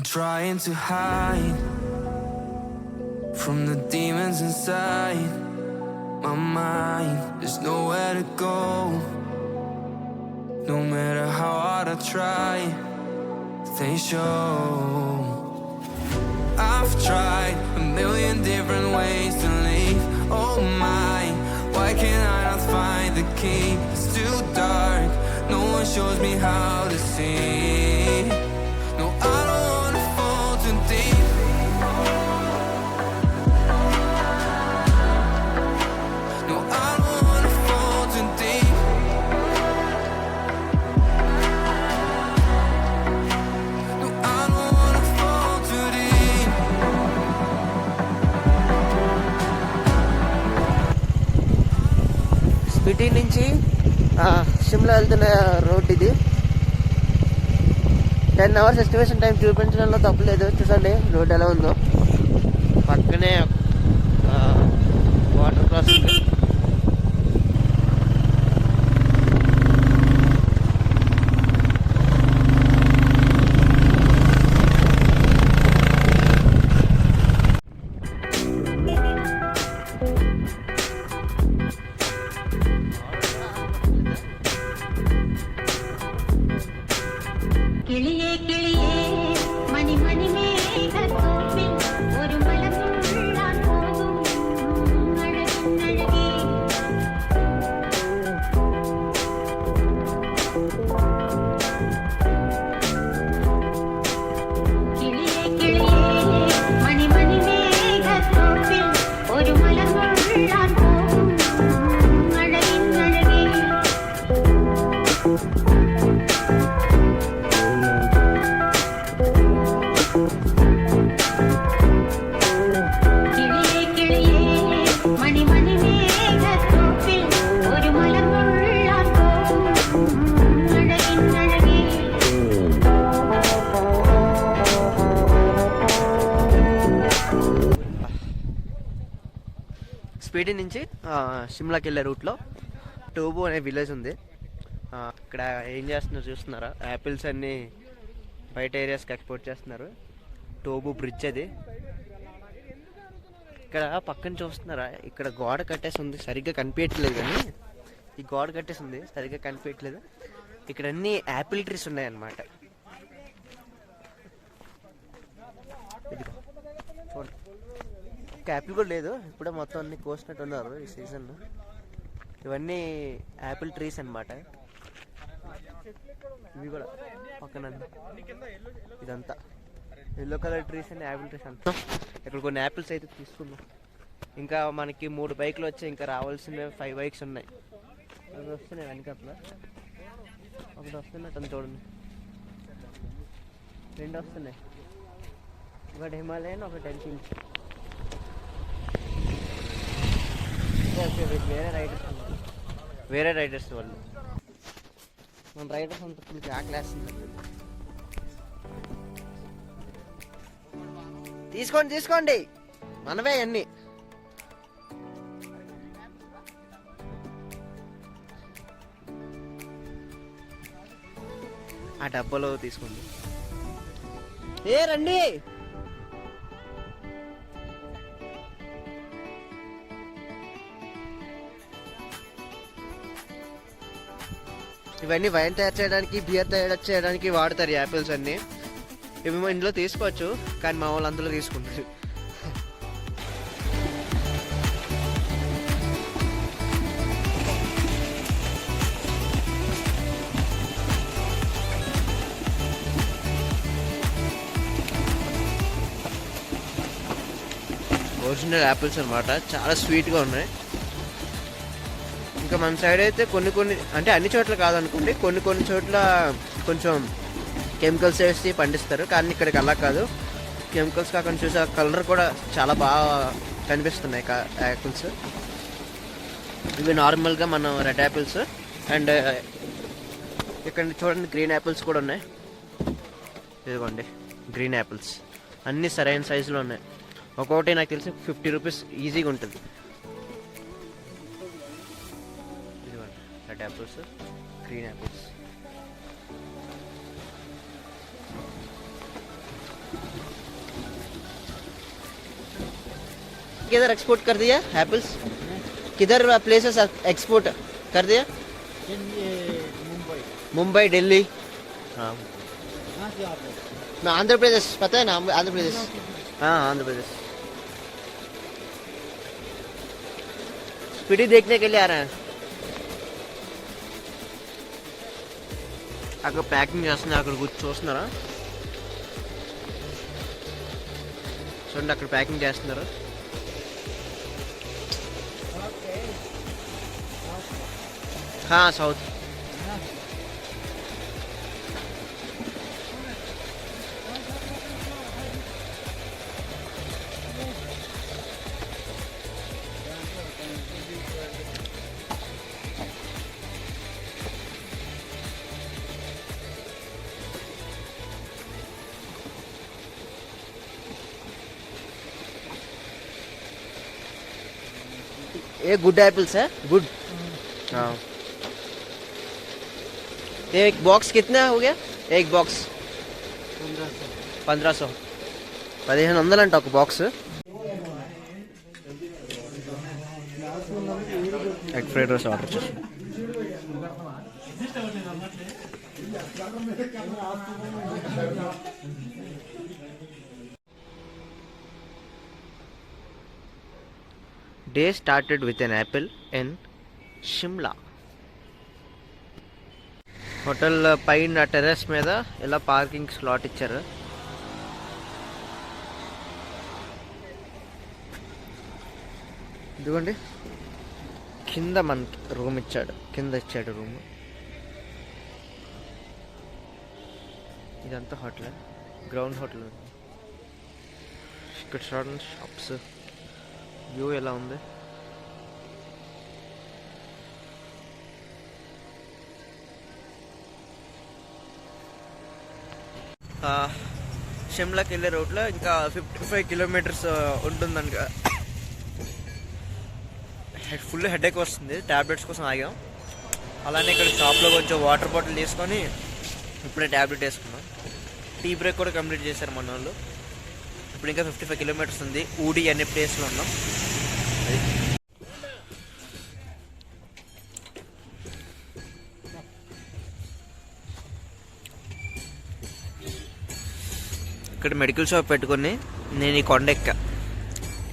I'm trying to hide from the demons inside my mind. There's nowhere to go, no matter how hard I try, they show. I've tried a million different ways to leave. Oh my, why can't I not find the key? It's too dark, no one shows me how to see. No, I don't wanna fall too deep. No, I don't wanna fall too deep. No, I don't wanna fall too deep. Spiti నుంచి షిమ్లా వెళ్తున్న road ఇది. 10 hours estimation time చూపించడంలో తప్పలేదు. చూసండి road ఎలా ఉందో. పక్కనే water crossing. കിളിയേ കിളിയേ മണി മണി മേഘത്തോപ്പിൽ ഒരു മലമുള്ളാൻ പോകും അഴകേ കിളിയേ കിളിയേ മണി മണി മേഘത്തോപ്പിൽ ഒരു മലമുള്ളാൻ പോകും അഴകേ స్పీటి నుంచి షిమ్లాకి వెళ్ళే రూట్లో టోబో అనే విలేజ్ ఉంది. ఇక్కడ ఏం చేస్తున్నారు చూస్తున్నారా? యాపిల్స్ అన్నీ బయట ఏరియాస్కి ఎక్స్పోర్ట్ చేస్తున్నారు. టోబో బ్రిడ్జ్ అది. ఇక్కడ పక్కన చూస్తున్నారా? ఇక్కడ గోడ కట్టేసి ఉంది, సరిగ్గా కనిపించట్లేదు. కానీ ఈ గోడ కట్టేసి ఉంది, సరిగ్గా కనిపించట్లేదు. ఇక్కడ అన్ని యాపిల్ ట్రీస్ ఉన్నాయన్నమాట. ఇదిగో చూడండి, ఇంకా యాపిల్ కూడా లేదు. ఇప్పుడే మొత్తం అన్ని కోసినట్టు ఉన్నారు ఈ సీజన్లో. ఇవన్నీ యాపిల్ ట్రీస్ అన్నమాట. ఇవి కూడా పక్కన ఇదంతా yellow colour trees and Apple trees అంతా. ఇక్కడ కొన్ని యాపిల్స్ అయితే తీసుకున్నాం. ఇంకా మనకి 3 బైకులు వచ్చాయి. ఇంకా రావాల్సిన 5 బైక్స్ ఉన్నాయి. అవి వస్తున్నాయి వెనకట్లా. ఒకటి వస్తున్నట్టు చూడండి, 2 వస్తున్నాయి. ఒకటి హిమాలయన్, ఒకటి ఎన్ఫీల్డ్. వేరే రైడర్స్ వాళ్ళు. మన రైడర్స్ అంత ఫుల్ ఆకలేస్తుంది. తీసుకోండి మనవే అన్ని. ఆ డబ్బాలో తీసుకోండి. రండి. ఇవన్నీ వైన్ తయారు చేయడానికి, బియర్ తయారు చేయడానికి వాడతారు యాపిల్స్ అన్ని. ఇవి మా ఇంట్లో తీసుకోవచ్చు, కానీ మా వాళ్ళు అందులో తీసుకుంటారు. ఒరిజినల్ యాపిల్స్ అన్నమాట, చాలా స్వీట్గా ఉన్నాయి. ఇంకా మన సైడ్ అయితే కొన్ని అంటే అన్ని చోట్ల కాదనుకోండి, కొన్ని చోట్ల కొంచెం కెమికల్స్ వేసి పండిస్తారు. కానీ ఇక్కడికి అలా కాదు. కెమికల్స్ కాకుండా చూసే కలర్ కూడా చాలా బాగా కనిపిస్తున్నాయి యాపిల్స్. ఇవి నార్మల్గా మనం రెడ్ యాపిల్స్. అండ్ ఇక్కడ చూడండి, గ్రీన్ యాపిల్స్ కూడా ఉన్నాయి. ఇదిగోండి గ్రీన్ యాపిల్స్, అన్నీ సరైన సైజులో ఉన్నాయి. ఒక్కొక్కటి నాకు తెలిసి 50 రూపీస్ ఈజీగా ఉంటుంది. ఇదిగోండి రెడ్ యాపిల్స్, గ్రీన్ యాపిల్స్. किधर एक्सपोर्ट कर दिया एप्पल्स? किधर प्लेसेस एक्सपोर्ट कर दिया? मुंबई, दिल्ली। हाँ, मैं आंध्र प्रदेश, पता है ना? आंध्र प्रदेश। हाँ, आंध्र प्रदेश। स्पीडी देखने के लिए आ रहे हैं। అక్కడ ప్యాకింగ్ చేస్తున్నా, అక్కడ కూర్చో చూస్తున్నారా? చూడండి అక్కడ ప్యాకింగ్ చేస్తున్నారు. సౌత్. ये गुड एप्पल्स है, गुड। हाँ, ये एक बॉक्स कितना हो गया? एक बॉक्स 1500 1500 అంట ఒక box. Egg fried rice order చేసి Day started with an apple in Shimla. Hotel పైన టెర్రస్ మీద ఇలా పార్కింగ్ స్లాట్ ఇచ్చారు. ఇదిగోండి కింద మనకి రూమ్ ఇచ్చాడు, కింద ఇచ్చాడు రూమ్. ఇదంతా హోటల్, గ్రౌండ్ హోటల్. ఇక్కడ చూడండి షాప్స్, వ్యూ ఎలా ఉంది. షిమ్లాకి వెళ్ళే రోడ్లో ఇంకా 55 కిలోమీటర్స్ ఉంటుందండి. ఫుల్ హెడేక్ వస్తుంది, ట్యాబ్లెట్స్ కోసం ఆగాం. అలానే ఇక్కడ షాప్లో కొంచెం వాటర్ బాటిల్ తీసుకొని ఇప్పుడే ట్యాబ్లెట్ వేసుకున్నాం. టీ బ్రేక్ కూడా కంప్లీట్ చేశారు మన వాళ్ళు. ఇప్పుడు ఇంకా 55 కిలోమీటర్స్ ఉంది. ఊడి అనే ప్లేస్లో ఉన్నాం. ఇక్కడ మెడికల్ షాప్ పెట్టుకొని నేను ఈ కొండ ఎక్కా.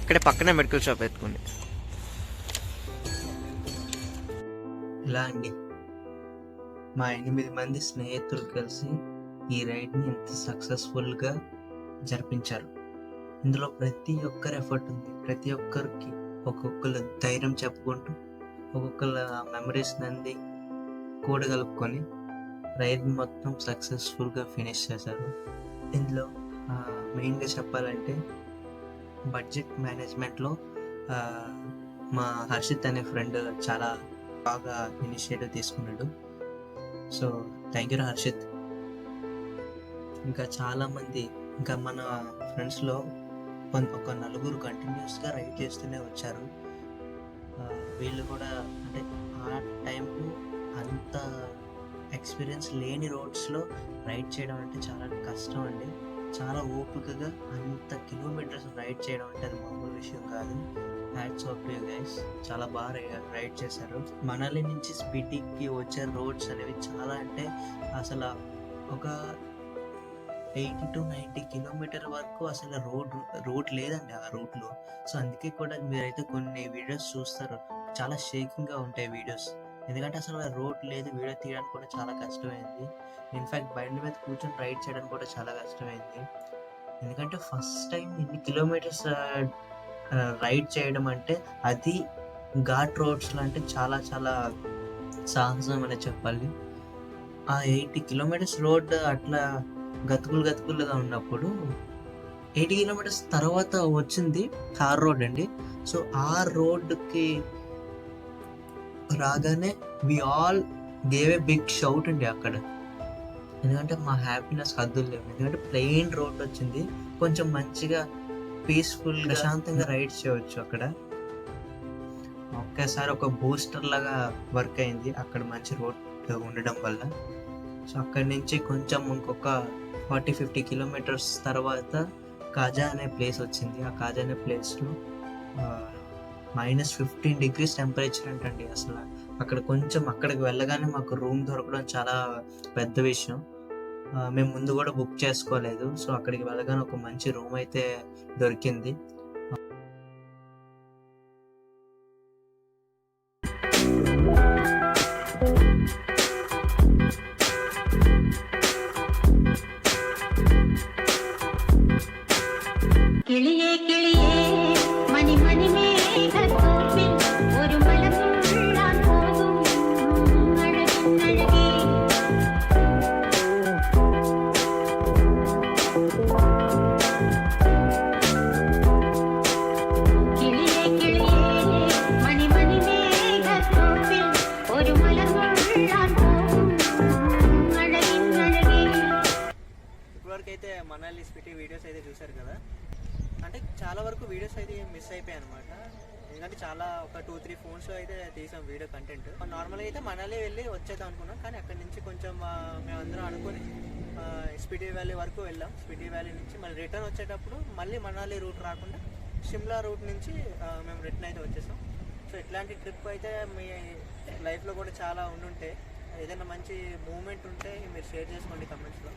ఇక్కడ పక్కనే మెడికల్ షాప్ పెట్టుకుని ఇలా అండి మా 8 మంది స్నేహితులు కలిసి ఈ రైడ్ని ఇంత సక్సెస్ఫుల్గా జరిపించారు. ఇందులో ప్రతి ఒక్కరి ఎఫర్ట్ ఉంది. ప్రతి ఒక్కరికి ఒక్కొక్కరు ధైర్యం చెప్పుకుంటూ ఒక్కొక్కరు మెమరీస్ నంది కూడగలుపుకొని రైడ్ మొత్తం సక్సెస్ఫుల్గా ఫినిష్ చేశారు. ఇందులో మెయిన్గా చెప్పాలంటే బడ్జెట్ మేనేజ్మెంట్లో మా హర్షిత్ అనే ఫ్రెండ్ చాలా బాగా ఇనిషియేటివ్ తీసుకున్నాడు. So thank you Harshit. ఇంకా చాలామంది, ఇంకా మన ఫ్రెండ్స్లో ఒక 4 కంటిన్యూస్గా రైడ్ చేస్తూనే వచ్చారు. వీళ్ళు కూడా అంటే ఆ టైంలో అంత ఎక్స్పీరియన్స్ లేని రోడ్స్లో రైడ్ చేయడం అంటే చాలా కష్టం అండి. చాలా ఓపికగా అంత కిలోమీటర్స్ రైడ్ చేయడం అంటే అది మామూలు విషయం కాదు. Hats off to you guys, చాలా బాగా రైడ్ చేశారు. మనాలి నుంచి స్పీటికి వచ్చే రోడ్స్ అనేవి చాలా అంటే అసలు ఒక 80 to 90 కిలోమీటర్ వరకు అసలు రోడ్ లేదండి ఆ రూట్లో. సో అందుకే కూడా మీరైతే కొన్ని వీడియోస్ చూస్తారు, చాలా షేకింగ్గా ఉంటాయి వీడియోస్. ఎందుకంటే అసలు రోడ్ లేదు, వీడియో తీయడానికి కూడా చాలా కష్టమైంది. ఇన్ఫ్యాక్ట్ బండి మీద కూర్చొని రైడ్ చేయడానికి కూడా చాలా కష్టమైంది. ఎందుకంటే ఫస్ట్ టైం ఇన్ని కిలోమీటర్స్ రైడ్ చేయడం అంటే అది ఘాట్ రోడ్స్లో అంటే చాలా చాలా సాహసం అనే చెప్పాలి. ఆ 80 కిలోమీటర్స్ రోడ్ అట్లా గతుకులుగా ఉన్నప్పుడు 80 కిలోమీటర్స్ తర్వాత వచ్చింది తార్ రోడ్ అండి. సో ఆ రోడ్కి రాగానే we all gave a big shout అండి అక్కడ. ఎందుకంటే మా హ్యాపీనెస్ హద్దులు లేవు. ఎందుకంటే ప్లెయిన్ రోడ్ వచ్చింది, కొంచెం మంచిగా పీస్ఫుల్ ప్రశాంతంగా రైడ్ చేయవచ్చు అక్కడ. ఒక్కసారి ఒక బూస్టర్ లాగా వర్క్ అయింది అక్కడ మంచి రోడ్ ఉండడం వల్ల. సో అక్కడి నుంచి కొంచెం ఇంకొక 40-50 కిలోమీటర్స్ తర్వాత కాజా అనే ప్లేస్ వచ్చింది. ఆ కాజా అనే ప్లేస్లో -15 degrees టెంపరేచర్ అంటండి. అసలు అక్కడికి వెళ్ళగానే మాకు రూమ్ దొరకడం చాలా పెద్ద విషయం. మేము ముందు కూడా బుక్ చేసుకోలేదు. సో అక్కడికి వెళ్ళగానే ఒక మంచి రూమ్ అయితే దొరికింది. കിളിയേ കിളിയേ മണി മേഘത്തോപ്പിൽ ഒരു മലമുള്ളാൻ പോകും അഴകേ കിളിയേ കിളിയേ മണി മേഘത്തോപ്പിൽ ഒരു മലമുള്ളാൻ പോകും അഴകേ. ఇప్పటివరకు అయితే మనాలి స్పిటి వీడియోస్ అయితే చూశారు కదా. అంటే చాలా వరకు వీడియోస్ అయితే మిస్ అయిపోయాయి అనమాట. ఎందుకంటే చాలా ఒక 2-3 ఫోన్స్లో అయితే తీసాం వీడియో కంటెంట్. నార్మల్గా అయితే మనాలి వెళ్ళి వచ్చేద్దాం అనుకున్నాం, కానీ అక్కడి నుంచి కొంచెం మేమందరం అనుకుని స్పిటి వ్యాలీ వరకు వెళ్ళాం. స్పిటి వ్యాలీ నుంచి మళ్ళీ రిటర్న్ వచ్చేటప్పుడు మళ్ళీ మనాలి రూట్ రాకుండా షిమ్లా రూట్ నుంచి మేము రిటర్న్ అయితే వచ్చేసాం. సో ఇట్లాంటి ట్రిప్ అయితే మీ లైఫ్లో కూడా చాలా ఉండుంటే, ఏదైనా మంచి మూమెంట్ ఉంటే మీరు షేర్ చేసుకోండి కమెంట్స్లో.